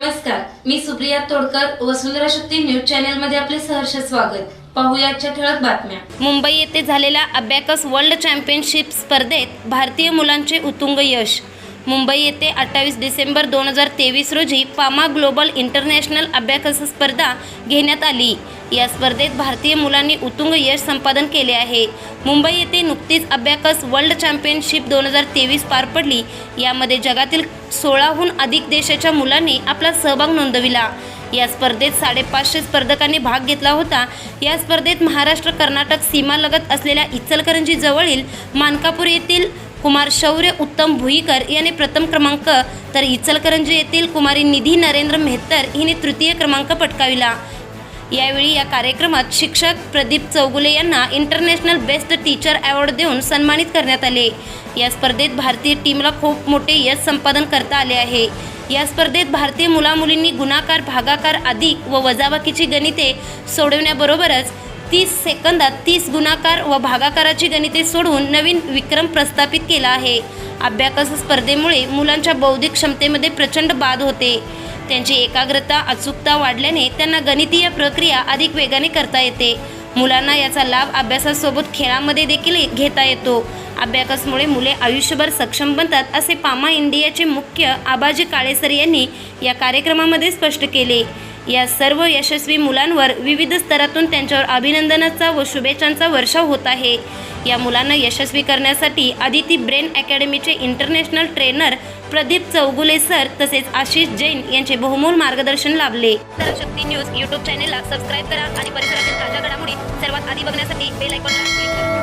नमस्कार, मी सुप्रिया तोडकर, वसुंधरा शक्ती news channel मध्ये आपले सहर्ष स्वागत. पाहूया आजच्या ठळक बातम्या. मुंबई येथे झालेल्या अबॅकस वर्ल्ड चॅम्पियनशिप स्पर्धेत भारतीय मुलांचे उत्तुंग यश. मुंबई येथे 28 डिसेंबर 2023 रोजी पामा ग्लोबल इंटरनॅशनल अबॅकस स्पर्धा घेण्यात आली. या स्पर्धेत भारतीय मुलांनी उत्तुंग यश संपादन केले आहे. मुंबई येथे नुकतीच अबॅकस वर्ल्ड चॅम्पियनशिप 2023 पार पडली. यामध्ये जगातील 16हून अधिक देशाच्या मुलांनी आपला सहभाग नोंदविला. या स्पर्धेत 550 स्पर्धकांनी भाग घेतला होता. या स्पर्धेत महाराष्ट्र कर्नाटक सीमालगत असलेल्या इचलकरंजी जवळील मानकापूर येथील कुमार शौर्य उत्तम भुईकर याने प्रथम क्रमांक, तर इचलकरंजी येथील कुमारी निधी नरेंद्र मेहतर हिने तृतीय क्रमांक पटकाविला. यावेळी या कार्यक्रमात शिक्षक प्रदीप चौगुले यांना इंटरनॅशनल बेस्ट टीचर अवॉर्ड देऊन सन्मानित करण्यात आले. या स्पर्धेत भारतीय टीमला खूप मोठे यश संपादन करता आले आहे. या स्पर्धेत भारतीय मुलामुलींनी गुणाकार, भागाकार, अधिक व वजाबाकीची गणिते सोडवण्याबरोबरच 30 सेकंदात 30 गुणाकार व भागाकाराची गणिते सोडवून नवीन विक्रम प्रस्थापित केला आहे. अबॅकस स्पर्धेमुळे मुलांच्या बौद्धिक क्षमतेमध्ये प्रचंड वाढ होते. त्यांची एकाग्रता, अचूकता वाढल्याने त्यांना गणितीय प्रक्रिया अधिक वेगाने करता येते. मुलांना याचा लाभ अभ्यासासोबत खेळामध्ये देखील घेता येतो. अबॅकसमुळे मुले आयुष्यभर सक्षम बनतात असे पामा इंडियाचे मुख्य आबाजी काळेसर यांनी या कार्यक्रमामध्ये स्पष्ट केले. या सर्व यशस्वी मुलांवर विविध स्तरातून त्यांच्यावर अभिनंदनाचा व शुभेच्छांचा वर्षाव होत आहे. या मुलांना यशस्वी करण्यासाठी आदिती ब्रेन अकॅडमीचे international trainer Pradeep Chougule sir तसेच आशिष जैन यांचे बहुमोल मार्गदर्शन लाभले. शक्ती न्यूज यूट्यूब चॅनेलला सबस्क्राईब करा आणि परिसरातील ताज्या घडामोडी सर्वात आधी बघण्यासाठी बेल आयकॉनला क्लिक करा.